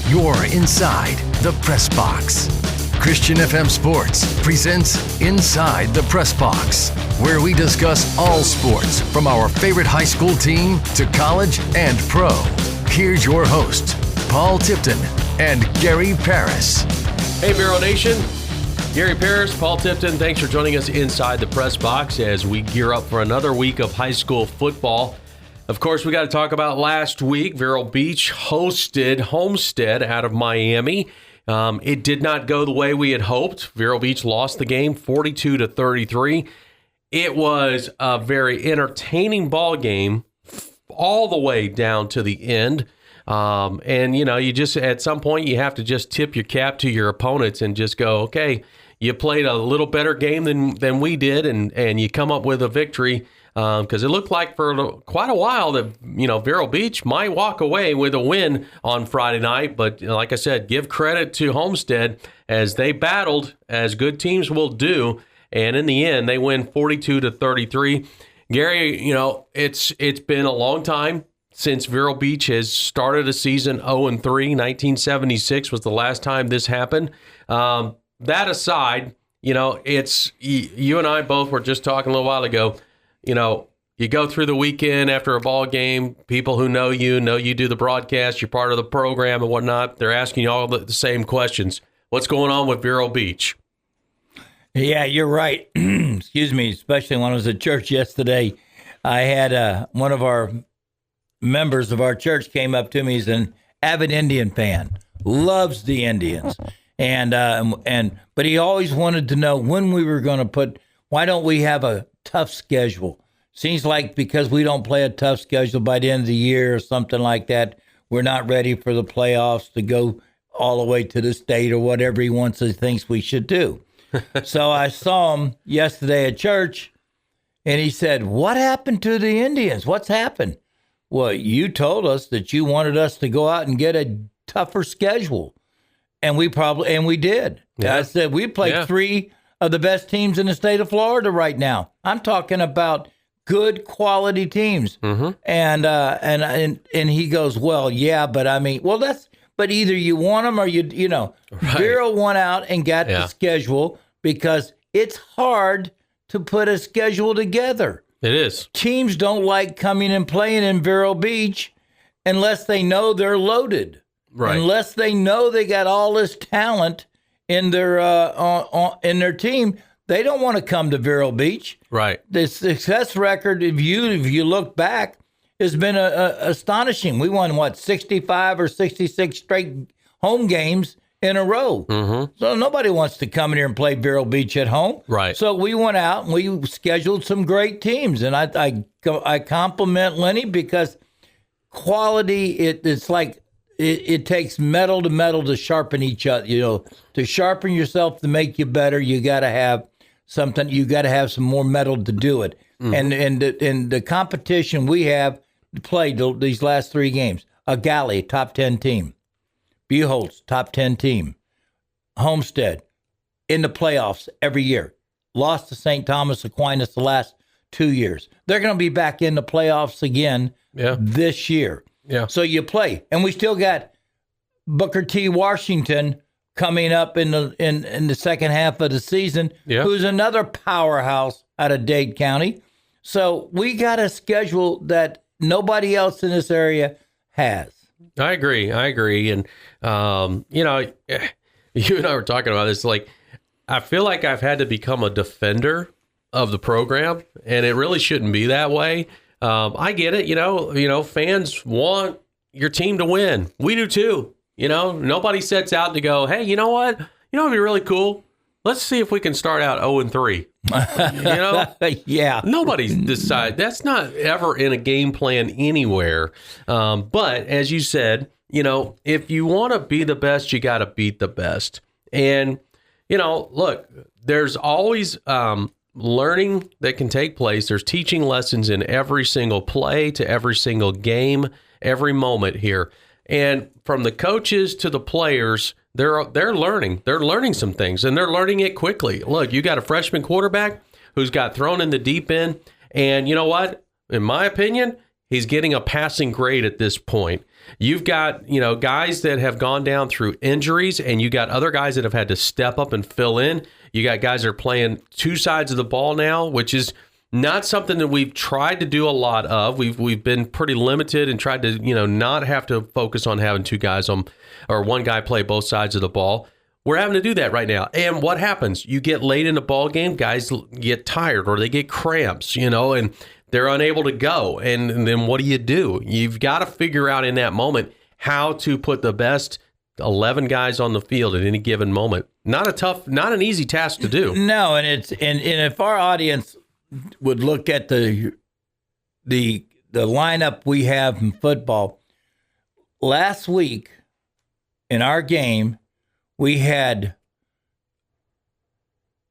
You're inside the press box. Christian FM Sports presents Inside the Press Box, where we discuss all sports from our favorite high school team to college and pro. Here's your host, Paul Tipton and Gary Paris. Hey, Vero Nation. Gary Paris, Paul Tipton, thanks for joining us inside the press box as we gear up for another week of high school football. Of course, we got to talk about last week. Vero Beach hosted Homstead out of Miami. It did not go the way we had hoped. Vero Beach lost the game 42-33. It was a very entertaining ball game all the way down to the end. And, you know, you just at some point you have to just tip your cap to your opponents and just go, okay, you played a little better game than we did, and you come up with a victory. Because it looked like for quite a while that, you know, Vero Beach might walk away with a win on Friday night. But like I said, give credit to Homestead as they battled, as good teams will do. And in the end, they win 42-33. Gary, you know, it's been a long time since Vero Beach has started a season 0-3. 1976 was the last time this happened. That aside, you know, it's you and I both were just talking a little while ago. You know, you go through the weekend after a ball game, people who know you do the broadcast, you're part of the program and whatnot. They're asking you all the same questions. What's going on with Vero Beach? Yeah, you're right. Excuse me, especially when I was at church yesterday. I had one of our members of our church came up to me. He's an avid Indian fan, loves the Indians. But he always wanted to know when we were going to why don't we have a tough schedule? Seems like because we don't play a tough schedule by the end of the year or something like that, we're not ready for the playoffs to go all the way to the state or whatever he thinks we should do. So I saw him yesterday at church, and he said, "What happened to the Indians? What's happened?" Well, you told us that you wanted us to go out and get a tougher schedule, and we did. Yeah. I said we played three of the best teams in the state of Florida right now. I'm talking about good quality teams. Mm-hmm. And he goes, well, yeah, but I mean, but either you want them or you know, right. Vero went out and got the schedule because it's hard to put a schedule together. It is. Teams don't like coming and playing in Vero Beach unless they know they're loaded. Right. Unless they know they got all this talent in their team, they don't want to come to Vero Beach. Right. The success record, if you look back, has been astonishing. We won 65 or 66 straight home games in a row. Mm-hmm. So nobody wants to come in here and play Vero Beach at home. Right. So we went out and we scheduled some great teams, and I compliment Lenny because quality. It's like. It takes metal to metal to sharpen each other. You know, to sharpen yourself to make you better, you got to have something. You got to have some more metal to do it. Mm. And the competition we have played these last three games: Galley, top 10 team; Buchholz, top 10 team; Homestead, in the playoffs every year. Lost to St. Thomas Aquinas the last 2 years. They're going to be back in the playoffs again this year. Yeah. So you play, and we still got Booker T. Washington coming up in the second half of the season, who's another powerhouse out of Dade County. So we got a schedule that nobody else in this area has. I agree, and you know, you and I were talking about this. Like, I feel like I've had to become a defender of the program, and it really shouldn't be that way. I get it. You know, fans want your team to win. We do too. You know, nobody sets out to go, hey, you know what? You know, it'd be really cool. Let's see if we can start out 0-3. You know? Yeah. Nobody's decided. That's not ever in a game plan anywhere. But as you said, you know, if you want to be the best, you got to beat the best. And, you know, look, there's always learning that can take place. There's teaching lessons in every single play to every single game, every moment here. And from the coaches to the players, they're learning. They're learning some things, and they're learning it quickly. Look, you got a freshman quarterback who's got thrown in the deep end, and you know what? In my opinion, He's getting a passing grade at this point. You've got, guys that have gone down through injuries, and you got other guys that have had to step up and fill in. You got guys that are playing two sides of the ball now, which is not something that we've tried to do a lot of. We've been pretty limited and tried to, not have to focus on having two guys or one guy play both sides of the ball. We're having to do that right now. And what happens? You get late in the ball game, guys get tired or they get cramps, and they're unable to go. And then what do? You've got to figure out in that moment how to put the best 11 guys on the field at any given moment. Not an easy task to do. No, and if our audience would look at the lineup we have in football, last week in our game, we had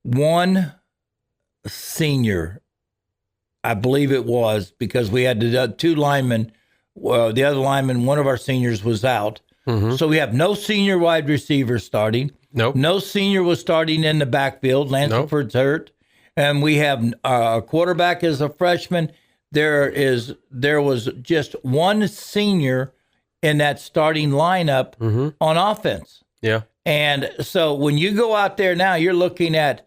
one senior, I believe it was, because we had the two linemen. The other lineman, one of our seniors, was out. Mm-hmm. So we have no senior wide receiver starting. Nope. No senior was starting in the backfield. Lansford's hurt. And we have our quarterback as a freshman. There was just one senior in that starting lineup on offense. Yeah. And so when you go out there now, you're looking at,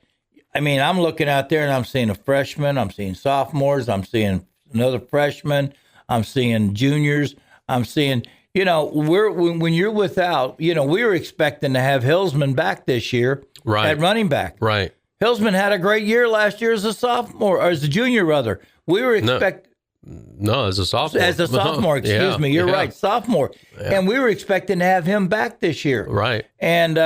I'm looking out there and I'm seeing a freshman, I'm seeing sophomores, I'm seeing another freshman, I'm seeing juniors, I'm seeing, when you're without, we were expecting to have Hillsman back this year at running back. Right. Hillsman had a great year last year as a sophomore, or as a junior, rather. We were expecting. No, as a sophomore. As a sophomore, excuse me. You're right, sophomore. Yeah. And we were expecting to have him back this year. Right. And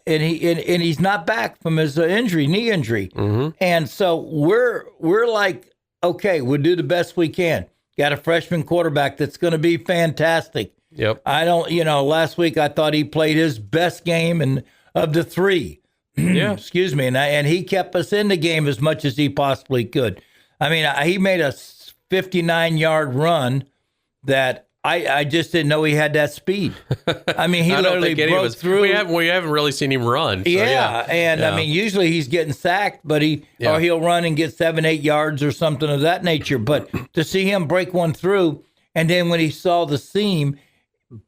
he's not back from his knee injury. Mm-hmm. And so we're like, okay, we'll do the best we can. Got a freshman quarterback that's going to be fantastic. Yep. Last week I thought he played his best game of the three. Yeah. Excuse me. And he kept us in the game as much as he possibly could. He made a 59-yard run that I just didn't know he had that speed. He literally broke through. We haven't really seen him run. So usually he's getting sacked, but he'll run and get 7-8 yards or something of that nature. But to see him break one through, and then when he saw the seam,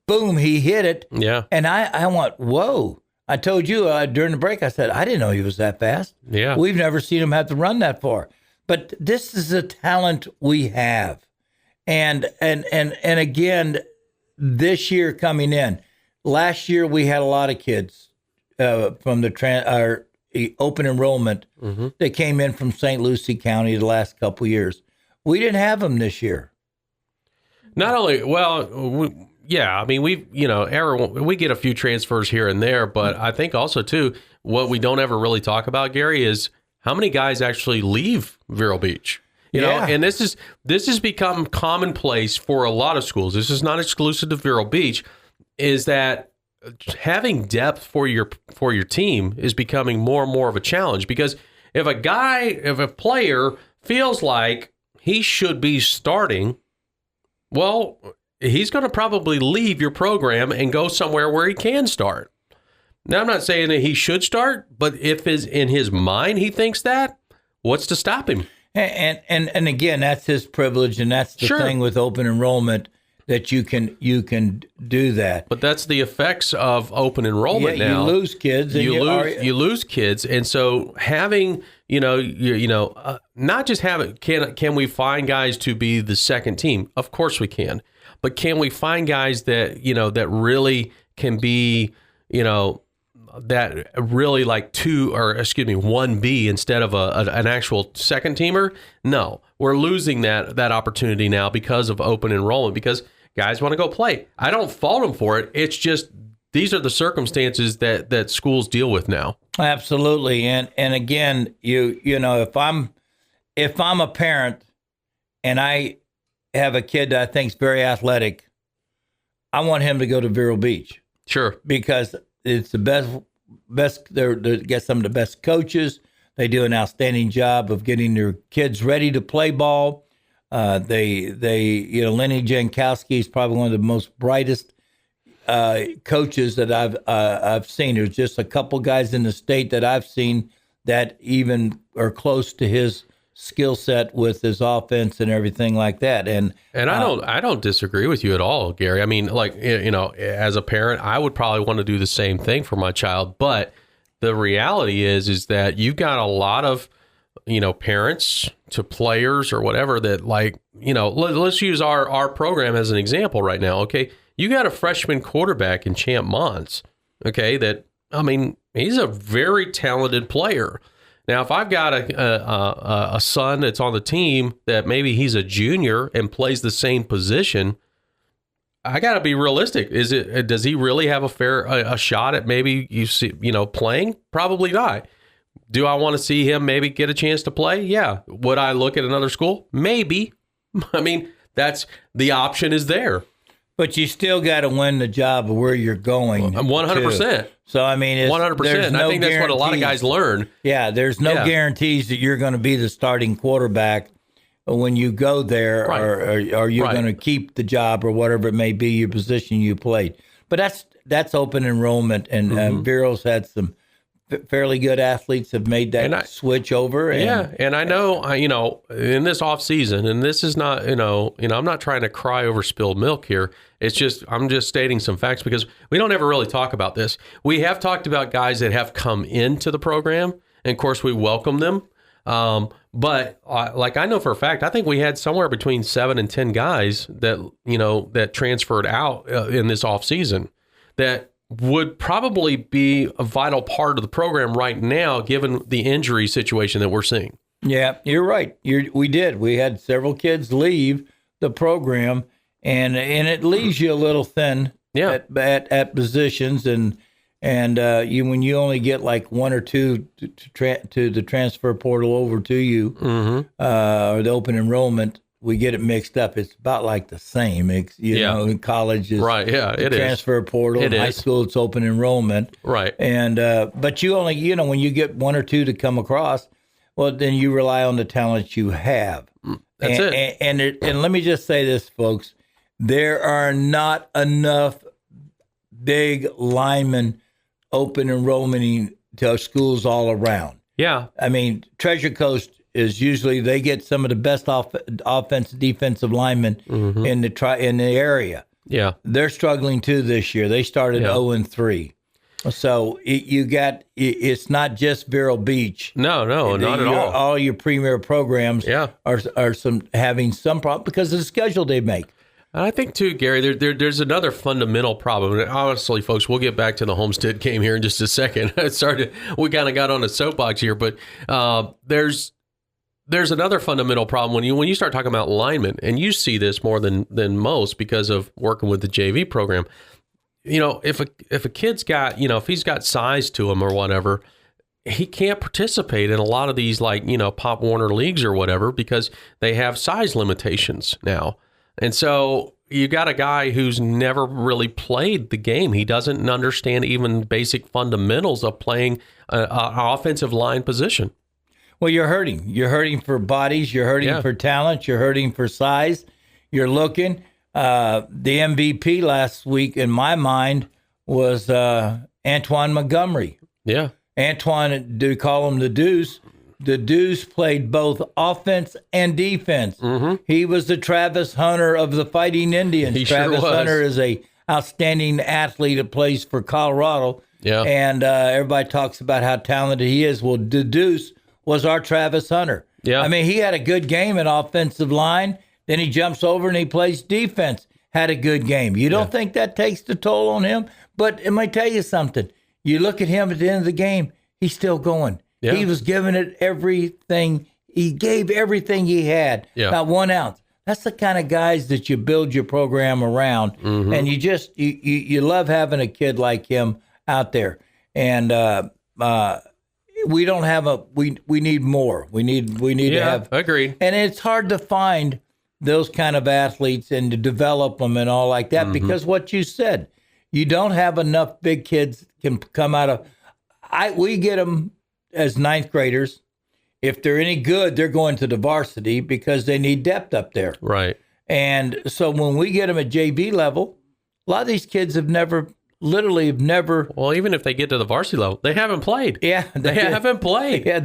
boom, he hit it. Yeah. And I went, whoa. I told you during the break, I said, I didn't know he was that fast. Yeah. We've never seen him have to run that far. But this is a talent we have. And again, this year coming in, last year we had a lot of kids from our open enrollment that came in from St. Lucie County the last couple of years. We didn't have them this year. Not only, we get a few transfers here and there, but I think also too, what we don't ever really talk about, Gary, is how many guys actually leave Vero Beach. You know, and this has become commonplace for a lot of schools. This is not exclusive to Vero Beach. Is that having depth for your team is becoming more and more of a challenge, because if a player feels like he should be starting, well, he's going to probably leave your program and go somewhere where he can start. Now, I'm not saying that he should start, but if in his mind he thinks that, what's to stop him? And again, that's his privilege, and that's the thing with open enrollment, that you can do that. But that's the effects of open enrollment. Now you lose kids. You lose kids, and so having not just having can we find guys to be the second team? Of course we can, but can we find guys that that really can be that really like 1B instead of an actual second teamer? No, we're losing that opportunity now because of open enrollment, because guys want to go play. I don't fault them for it. It's just these are the circumstances that schools deal with now. Absolutely. And again, if I'm a parent and I have a kid that I think is very athletic, I want him to go to Vero Beach. Sure. Because it's the best. They get some of the best coaches. They do an outstanding job of getting their kids ready to play ball. Lenny Jankowski is probably one of the most brightest coaches that I've seen. There's just a couple guys in the state that I've seen that even are close to his skill set with his offense and everything like that. And I don't disagree with you at all, Gary. I mean, like, as a parent, I would probably want to do the same thing for my child. But the reality is that you've got a lot of, parents to players or whatever that, like, let's use our program as an example right now. Okay. You got a freshman quarterback in Champ Mons. Okay. He's a very talented player. Now, if I've got a son that's on the team that maybe he's a junior and plays the same position, I got to be realistic. Does he really have a shot at maybe playing? Probably not. Do I want to see him maybe get a chance to play? Yeah. Would I look at another school? Maybe. That's the option is there. But you still got to win the job of where you're going. 100%. So, I mean, 100%. I think that's what a lot of guys learn. Yeah, there's no guarantees that you're going to be the starting quarterback when you go there, right. or you're going to keep the job or whatever it may be, your position you played. But that's open enrollment, and Vero's had some fairly good athletes have made that switch over. And I know, in this off season, and this is not, I'm not trying to cry over spilled milk here. It's just, I'm just stating some facts because we don't ever really talk about this. We have talked about guys that have come into the program, and of course we welcome them. But I know for a fact, I think we had somewhere between 7 and 10 guys that, that transferred out in this off season that would probably be a vital part of the program right now, given the injury situation that we're seeing. Yeah, you're right. We did. We had several kids leave the program, and it leaves you a little thin at positions, and when you only get like one or two to the transfer portal over to you, or the open enrollment, we get it mixed up. It's about like the same. In college is right. Yeah, it transfer is. portal. In high school, it's open enrollment. Right. And but you only, when you get one or two to come across, well, then you rely on the talent you have. That's it. And let me just say this, folks: there are not enough big linemen open enrollment to schools all around. Yeah. I mean, Treasure Coast is usually they get some of the best offensive defensive linemen in the area. Yeah, they're struggling too this year. They started 0-3, so it's not just Vero Beach. No, not at all. All your premier programs are having some problem because of the schedule they make. I think too, Gary, there's another fundamental problem. And honestly, folks, we'll get back to the Homestead game here in just a second. We kind of got on a soapbox here, but there's another fundamental problem when you start talking about linemen, and you see this more than most because of working with the JV program. If a kid's got, if he's got size to him or whatever, he can't participate in a lot of these Pop Warner leagues or whatever because they have size limitations now. And so you got a guy who's never really played the game. He doesn't understand even basic fundamentals of playing an offensive line position. Well, you're hurting. You're hurting for bodies. You're hurting for talent. You're hurting for size. You're looking. The MVP last week, in my mind, was Antoine Montgomery. Yeah. Antoine, do you call him the Deuce? The Deuce played both offense and defense. He was the Travis Hunter of the Fighting Indians. Travis Hunter is a outstanding athlete that plays for Colorado. Yeah. And everybody talks about how talented he is. Well, the Deuce was our Travis Hunter. Yeah. I mean, he had a good game in offensive line. Then he jumps over and he plays defense. Had a good game. You don't think that takes the toll on him? But let me tell you something. You look at him at the end of the game, he's still going. Yeah. He was giving it everything. He gave everything he had. Yeah. Not 1 ounce. That's the kind of guys that you build your program around. And you just, you love having a kid like him out there. And we don't have we need more. We need to have. Agreed. And it's hard to find those kind of athletes and to develop them and all like that because what you said, you don't have enough big kids can come out of. We get them as 9th graders. If they're any good, they're going to the varsity because they need depth up there. Right. And so when we get them at JV level, a lot of these kids have never. Well, even if they get to the varsity level, they haven't played. Yeah, they haven't played. Yeah,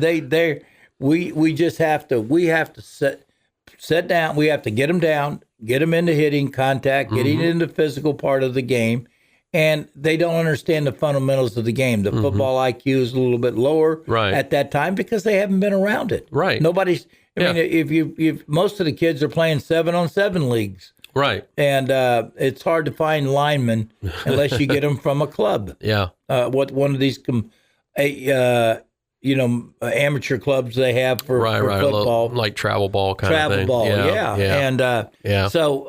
we just have to set down. We have to get them down, get them into hitting contact, getting into the physical part of the game. And they don't understand the fundamentals of the game. The football IQ is a little bit lower at that time because they haven't been around it. Right. Nobody's. I mean, if most of the kids are playing 7-on-7 leagues. Right. And it's hard to find linemen unless you get them from a club. Yeah. What one of these, amateur clubs they have for football, like travel ball kind of thing. Travel ball, yeah. And so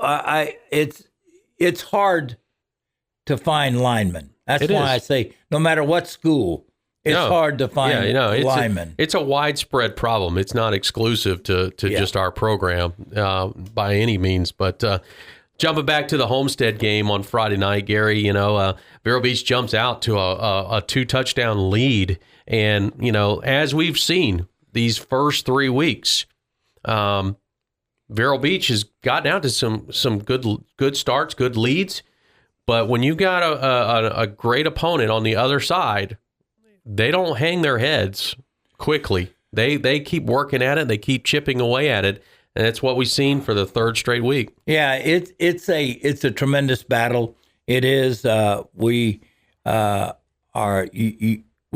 it's hard to find linemen. That's why I say no matter what school, it's hard to find linemen. It's a widespread problem. It's not exclusive to just our program by any means. But jumping back to the Homestead game on Friday night, Gary, Vero Beach jumps out to a 2-touchdown lead. And, as we've seen these first 3 weeks, Vero Beach has gotten out to some good starts, good leads. But when you got a great opponent on the other side, they don't hang their heads quickly. They keep working at it. They keep chipping away at it, and it's what we've seen for the third straight week. Yeah, it's a tremendous battle. It is. We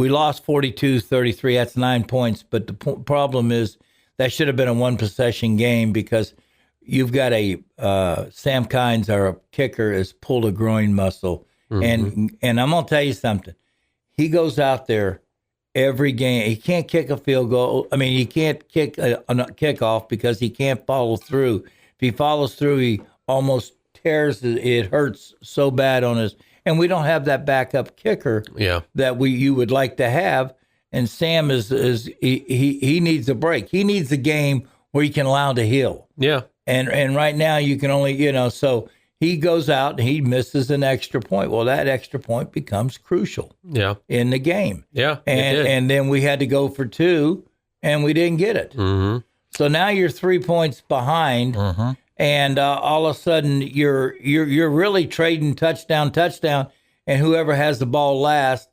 lost 42-33. That's 9 points. But the problem is that should have been a one-possession game because you've got Sam Kynes, our kicker, has pulled a groin muscle. And I'm going to tell you something. He goes out there every game. He can't kick a field goal. I mean, he can't kick a kickoff because he can't follow through. If he follows through, he almost tears it. It hurts so bad on his. And we don't have that backup kicker that you would like to have. And Sam he needs a break. He needs a game where he can allow to heal. Yeah. And right now you can only, so he goes out and he misses an extra point. Well, that extra point becomes crucial in the game. Yeah. And then we had to go for 2 and we didn't get it. So now you're 3 points behind and all of a sudden you're really trading touchdown, and whoever has the ball last,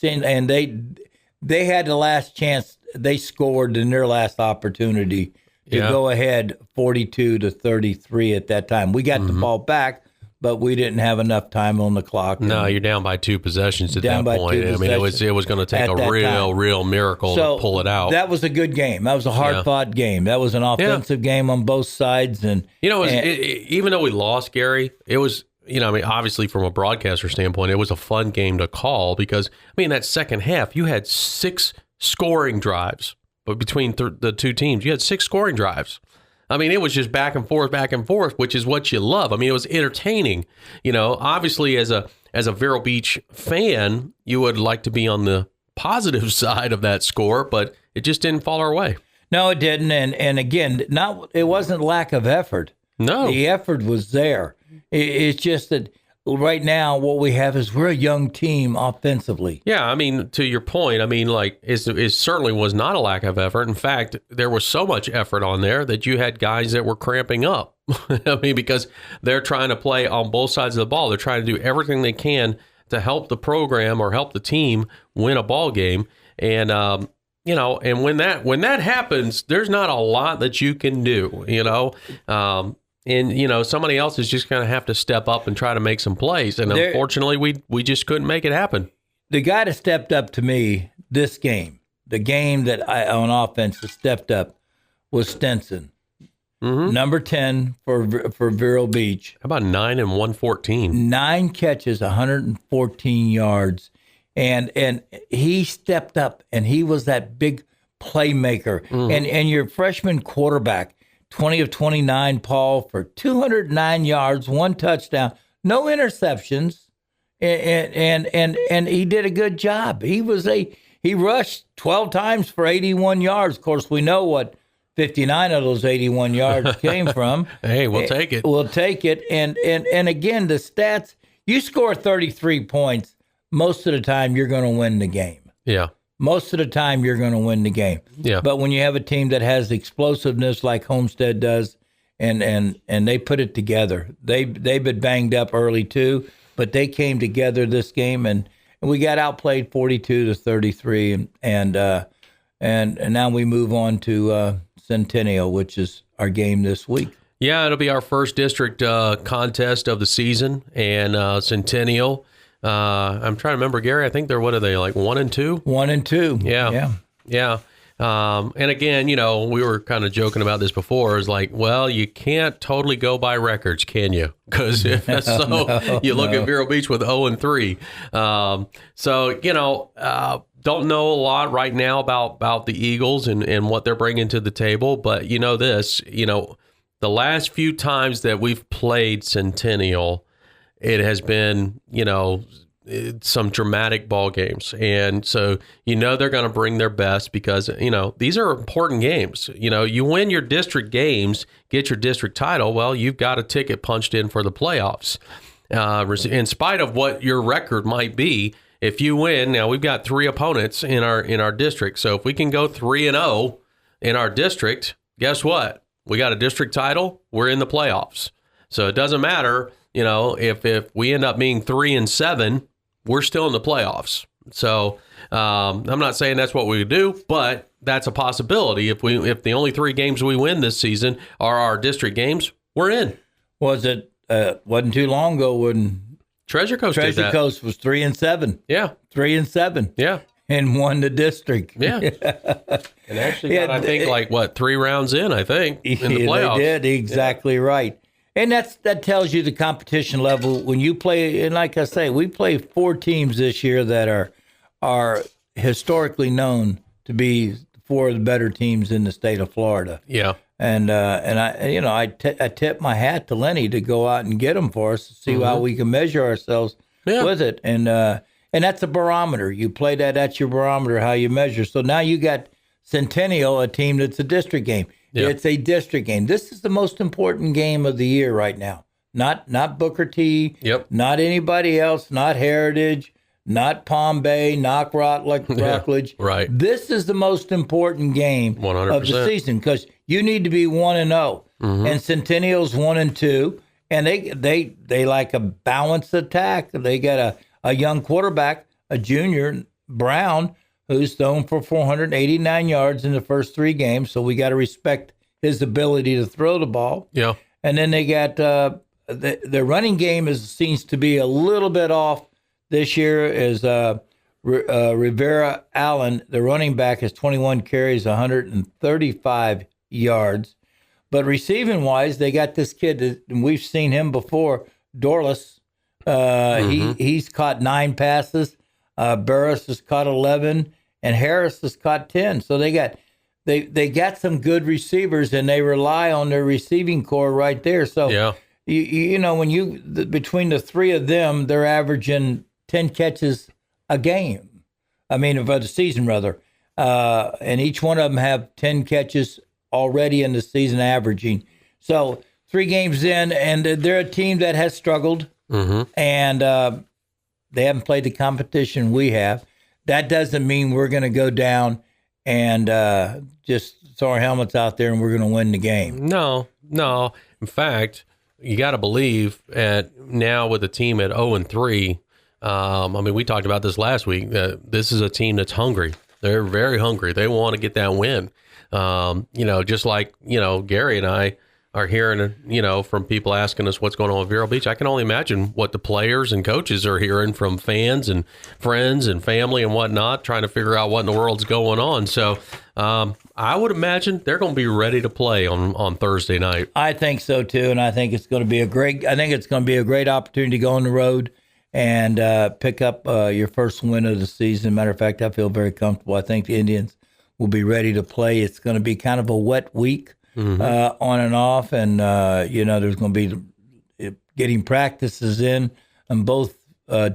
and they had the last chance. They scored in their last opportunity to go ahead 42-33 at that time. We got the ball back, but we didn't have enough time on the clock. No, you're down by 2 possessions at that point. I mean, it was going to take a real miracle to pull it out. That was a good game. That was a hard-fought game. That was an offensive game on both sides. And even though we lost, Gary, it was, obviously from a broadcaster standpoint, it was a fun game to call because, that second half, you had 6 scoring drives. But between the two teams, you had 6 scoring drives. It was just back and forth, which is what you love. It was entertaining. Obviously, as a Vero Beach fan, you would like to be on the positive side of that score, but it just didn't fall our way. No, it didn't. And again, it wasn't lack of effort. No. The effort was there. It's just that right now, what we have is we're a young team offensively. Yeah, to your point, it certainly was not a lack of effort. In fact, there was so much effort on there that you had guys that were cramping up. Because they're trying to play on both sides of the ball. They're trying to do everything they can to help the program or help the team win a ball game. And and when that happens, there's not a lot that you can do. And, somebody else is just going to have to step up and try to make some plays. And unfortunately, we just couldn't make it happen. The guy that stepped up to me this game, the game that on offense that stepped up, was Stinson. Number 10 for Vero Beach. How about 9 and 114? 9 catches, 114 yards. And he stepped up, and he was that big playmaker. And your freshman quarterback, 20 of 29, Paul, for 209 yards, 1 touchdown, no interceptions, and he did a good job. He rushed 12 times for 81 yards. Of course, we know what 59 of those 81 yards came from. Hey, we'll take it. We'll take it. And again, the stats, you score 33 points, most of the time you're going to win the game. Yeah. Most of the time, you're going to win the game. Yeah. But when you have a team that has explosiveness like Homestead does, and they put it together, they've been banged up early too, but they came together this game, and we got outplayed 42-33, and And now we move on to Centennial, which is our game this week. Yeah, it'll be our first district contest of the season, and Centennial. I'm trying to remember, Gary. I think they're, what are they, like 1-2? 1-2. Yeah. And again, we were kind of joking about this before. It's like, well, you can't totally go by records, can you? Because you look at Vero Beach with 0-3. Don't know a lot right now about the Eagles and what they're bringing to the table. But the last few times that we've played Centennial, it has been, some dramatic ball games. And so, they're going to bring their best because, these are important games. You win your district games, get your district title. Well, you've got a ticket punched in for the playoffs. In spite of what your record might be, if you win, now we've got 3 opponents in our district. So if we can go 3-0 in our district, guess what? We got a district title. We're in the playoffs. So it doesn't matter, if we end up being 3-7, we're still in the playoffs. So I'm not saying that's what we would do, but that's a possibility. If the only 3 games we win this season are our district games, we're in. Wasn't too long ago when Treasure Coast did that. Treasure Coast was 3-7. Yeah. 3-7. Yeah. And won the district. Yeah. And actually got, I think, 3 rounds in, I think, in the playoffs. They did, exactly right. And that tells you the competition level when you play. And like I say, we play 4 teams this year that are historically known to be 4 of the better teams in the state of Florida. Yeah. And I tip my hat to Lenny to go out and get them for us to see how we can measure ourselves with it. And that's a barometer. You play that's your barometer, how you measure. So now you got Centennial, a team that's a district game. Yeah. It's a district game. This is the most important game of the year right now. Not Booker T. Yep. Not anybody else. Not Heritage. Not Palm Bay. Not Rockledge. Right. This is the most important game 100%. of the season because you need to be 1-0, and Centennial's 1-2, and they like a balanced attack. They got a young quarterback, a junior Brown, who's thrown for 489 yards in the first 3 games. So we got to respect his ability to throw the ball. Yeah. And then they got the running game seems to be a little bit off this year. Is Rivera Allen, the running back, has 21 carries, 135 yards. But receiving wise, they got this kid, and we've seen him before, Dorless. He's caught 9 passes. Burris has caught 11, and Harris has caught 10. So they got some good receivers, and they rely on their receiving core right there. So when between the 3 of them, they're averaging 10 catches a game. I mean, for the season rather, and each one of them have 10 catches already in the season averaging. So 3 games in, and they're a team that has struggled, and they haven't played the competition we have. That doesn't mean we're going to go down and just throw our helmets out there and we're going to win the game. No. In fact, you got to believe now with a team at 0-3. We talked about this last week. This is a team that's hungry. They're very hungry. They want to get that win. Just like Gary and I are hearing, from people asking us what's going on with Vero Beach. I can only imagine what the players and coaches are hearing from fans and friends and family and whatnot, trying to figure out what in the world's going on. So I would imagine they're going to be ready to play on Thursday night. I think so too, and I think it's going to be a great opportunity to go on the road and pick up your first win of the season. Matter of fact, I feel very comfortable. I think the Indians will be ready to play. It's going to be kind of a wet week. On and off, and there's going to be getting practices in on both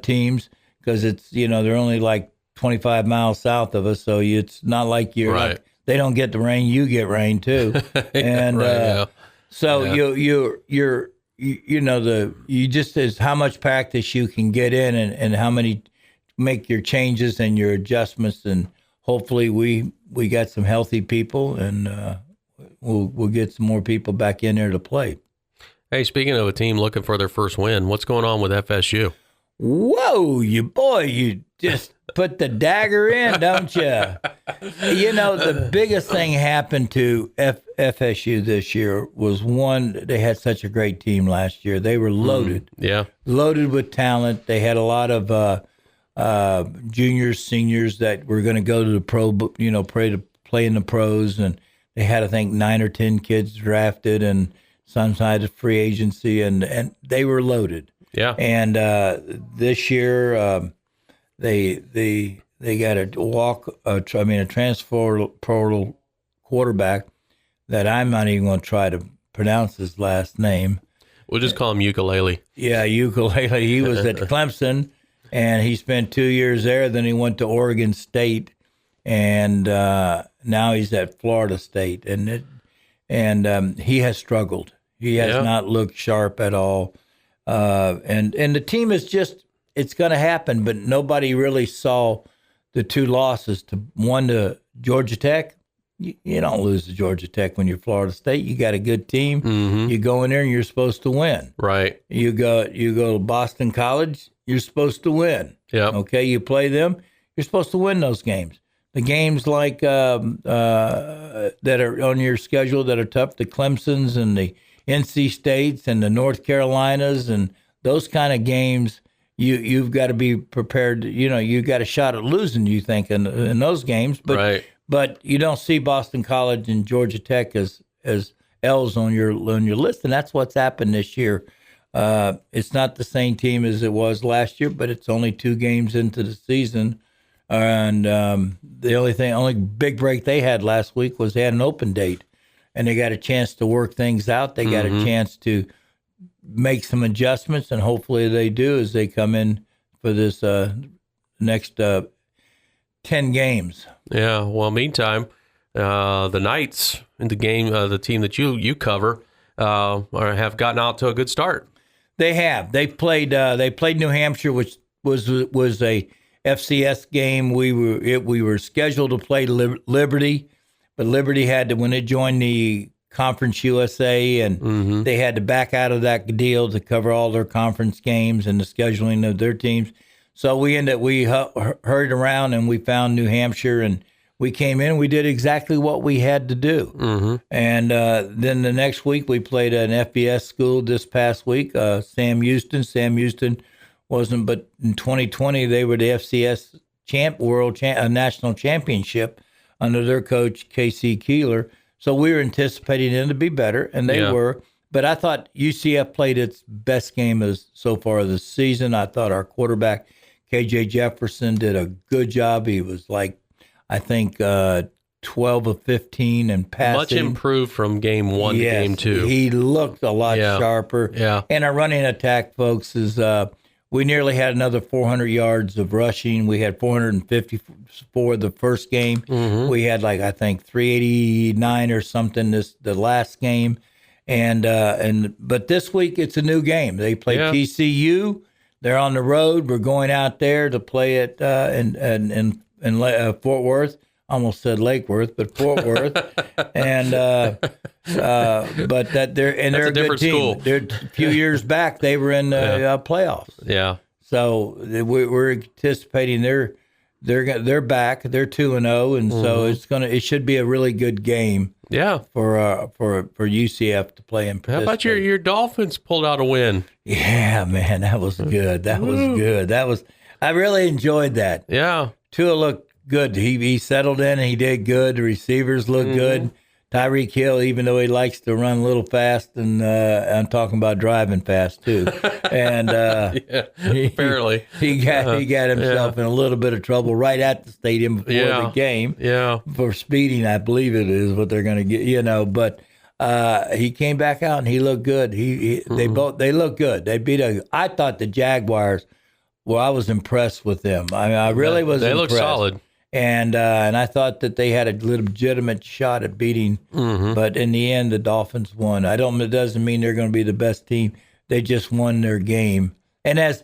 teams because it's they're only like 25 miles south of us, so it's not like you're right. Like, they don't get the rain, you get rain too, and you just is how much practice you can get in and how many make your changes and your adjustments, and hopefully we got some healthy people and. We'll get some more people back in there to play. Hey, speaking of a team looking for their first win, what's going on with FSU? Whoa, you just put the dagger in, don't you? You know, the biggest thing happened to FSU this year was, one, they had such a great team last year. They were loaded. Loaded with talent. They had a lot of juniors, seniors that were going to go to the pro, play in the pros. And they had, I think, 9 or 10 kids drafted and some side of free agency, and they were loaded. Yeah. And this year, they got a transfer portal quarterback that I'm not even going to try to pronounce his last name. We'll just call him Ukulele. Yeah, Ukulele. He was at Clemson, and he spent 2 years there. Then he went to Oregon State, and now he's at Florida State. And he has struggled. He has not looked sharp at all. And the team is just, it's going to happen, but nobody really saw the 2 losses, one to Georgia Tech. You don't lose to Georgia Tech when you're Florida State. You got a good team. Mm-hmm. You go in there and you're supposed to win. Right. You go to Boston College, you're supposed to win. Yeah. Okay, you play them, you're supposed to win those games. The games like that are on your schedule that are tough, the Clemsons and the NC States and the North Carolinas and those kind of games, you've got to be prepared. You got a shot at losing, you think, in those games. But but you don't see Boston College and Georgia Tech as L's on your list, and that's what's happened this year. It's not the same team as it was last year, but it's only 2 games into the season. And the only big break they had last week was they had an open date, and they got a chance to work things out. They got a chance to make some adjustments, and hopefully they do as they come in for this next 10 games. Yeah. Well, meantime, the Knights in the game, the team that you cover, have gotten out to a good start. They have. They played New Hampshire, which was a FCS game. We were scheduled to play Liberty, but Liberty had to, when they joined the Conference USA, and they had to back out of that deal to cover all their conference games and the scheduling of their teams. So we hurried around and we found New Hampshire, and we came in and we did exactly what we had to do. Mm-hmm. And then the next week we played an FBS school this past week, Sam Houston. Sam Houston wasn't, but in 2020 they were the FCS national championship under their coach K.C. Keeler. So we were anticipating them to be better, and they were. But I thought UCF played its best game so far this season. I thought our quarterback KJ Jefferson did a good job. He was like, I think 12 of 15 and passing. Much improved from game 1 to game 2. He looked a lot sharper. Yeah. And our running attack, folks, is we nearly had another 400 yards of rushing. We had 454 the first game. Mm-hmm. We had I think 389 or something the last game. But this week it's a new game. They play TCU. They're on the road. We're going out there to play it in Fort Worth. Almost said Lake Worth, but Fort Worth. And but they're a good team. School. They're, a few years back they were in the playoffs. Yeah. So we're anticipating they're back. They're 2-0, and so it should be a really good game. Yeah. For UCF to play in. How about your Dolphins pulled out a win? Yeah, man, that was good. That was good. I really enjoyed that. Yeah. Tua looked good. He settled in and he did good. The receivers looked good. Tyreek Hill, even though he likes to run a little fast, and I'm talking about driving fast too. And apparently he got himself in a little bit of trouble right at the stadium before the game. Yeah, for speeding, I believe it is what they're going to get. But he came back out and he looked good. They looked good. They beat I thought the Jaguars. Well, I was impressed with them. I really was. They impressed. Look solid. And I thought that they had a legitimate shot at beating, but in the end, the Dolphins won. It doesn't mean they're going to be the best team. They just won their game. And as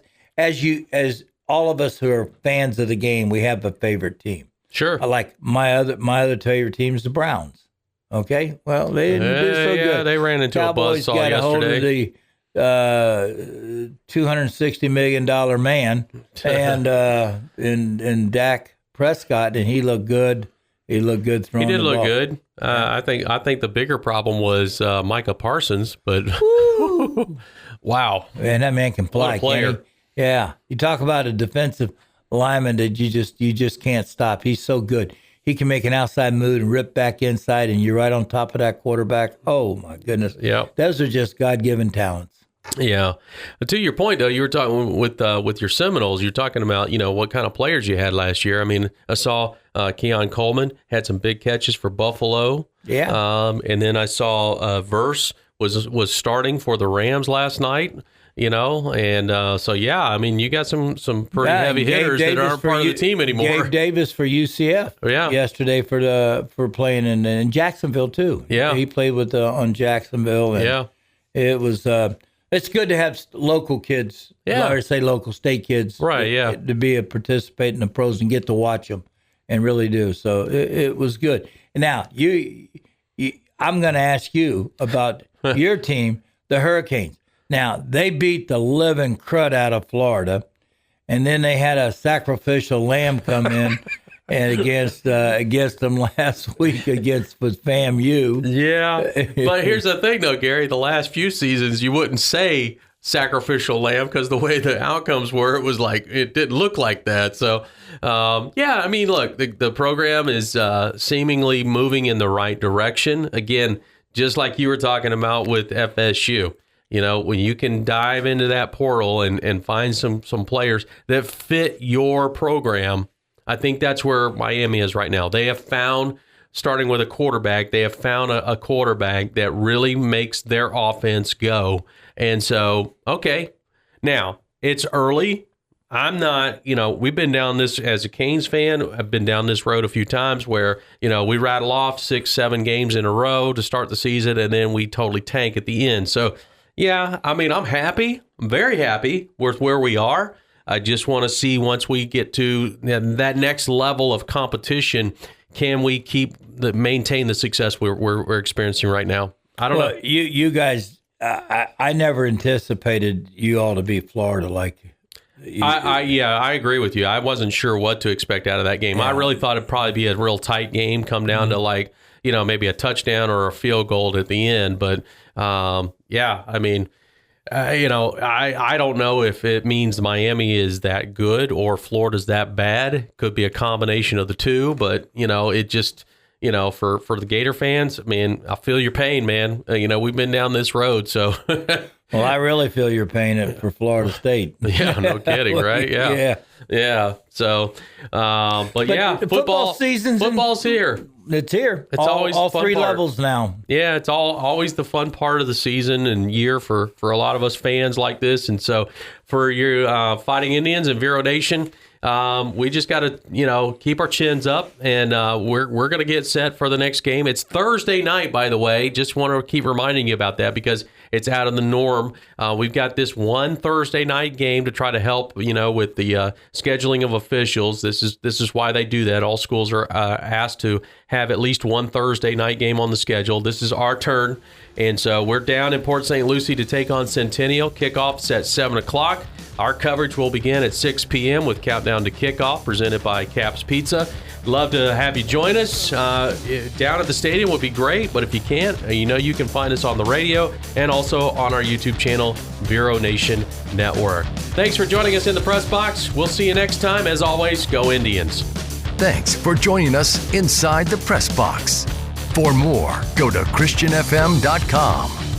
all of us who are fans of the game, we have a favorite team. Sure. Like my other favorite team is the Browns. Okay. Well, they didn't do so good. They ran into Cowboys a buzzsaw yesterday. Hold of $260 million man, and Dak Prescott, and he looked good. He looked good throwing the ball. He did look good. I think the bigger problem was Micah Parsons, but wow, man, that man can fly. What a player. Can't he? Yeah, you talk about a defensive lineman that you just can't stop. He's so good. He can make an outside move and rip back inside, and you're right on top of that quarterback. Oh my goodness! Yeah, those are just God-given talents. Yeah. To your point, though, you were talking with your Seminoles. You're talking about what kind of players you had last year. I mean, I saw Keon Coleman had some big catches for Buffalo. Yeah. And then I saw Verse was starting for the Rams last night. And so yeah, I mean, you got some pretty heavy hitters that aren't part of the team anymore. Gabe Davis for UCF. Yeah. Yesterday for playing in Jacksonville too. Yeah. He played with on Jacksonville. And yeah. It was. It's good to have local kids, or say local state kids, right? Yeah, to participate in the pros and get to watch them, and really do. So it was good. Now I'm going to ask you about your team, the Hurricanes. Now they beat the living crud out of Florida, and then they had a sacrificial lamb come in. And against them last week with FAMU. Yeah, but here's the thing, though, Gary. The last few seasons, you wouldn't say sacrificial lamb because the way the outcomes were, it was like it didn't look like that. So, I mean, look, the program is seemingly moving in the right direction. Again, just like you were talking about with FSU. When you can dive into that portal and find some players that fit your program. I think that's where Miami is right now. They have found, starting with a quarterback, they have found a quarterback that really makes their offense go. And so, okay, now it's early. I'm not, we've been down this as a Canes fan. I've been down this road a few times where, we rattle off 6-7 games in a row to start the season, and then we totally tank at the end. So, yeah, I mean, I'm happy. I'm very happy with where we are. I just want to see once we get to that next level of competition, can we maintain the success we're experiencing right now? I don't know. You guys, I never anticipated you all to beat Florida like. I agree with you. I wasn't sure what to expect out of that game. Yeah. I really thought it'd probably be a real tight game, come down to maybe a touchdown or a field goal at the end. But I mean. I don't know if it means Miami is that good or Florida's that bad. Could be a combination of the two, but it just for the Gator fans, man, I feel your pain, man. We've been down this road, so. Well, I really feel your pain for Florida State. Yeah, no kidding, right? Yeah. So, but yeah, football's here. It's here. It's always all the fun three part. levels now. Yeah, it's always the fun part of the season and year for a lot of us fans like this. And so for your Fighting Indians and Vero Nation, we just got to keep our chins up, and we're going to get set for the next game. It's Thursday night, by the way. Just want to keep reminding you about that because it's out of the norm. We've got this one Thursday night game to try to help with the scheduling of officials. This is why they do that. All schools are asked to have at least one Thursday night game on the schedule. This is our turn, and so we're down in Port St. Lucie to take on Centennial. Kickoff's at 7 o'clock. Our coverage will begin at 6 p.m. with Countdown to Kickoff, presented by Cap's Pizza. Love to have you join us. Down at the stadium would be great, but if you can't, you can find us on the radio and also on our YouTube channel, Vero Nation Network. Thanks for joining us in the Press Box. We'll see you next time. As always, go Indians. Thanks for joining us inside the Press Box. For more, go to ChristianFM.com.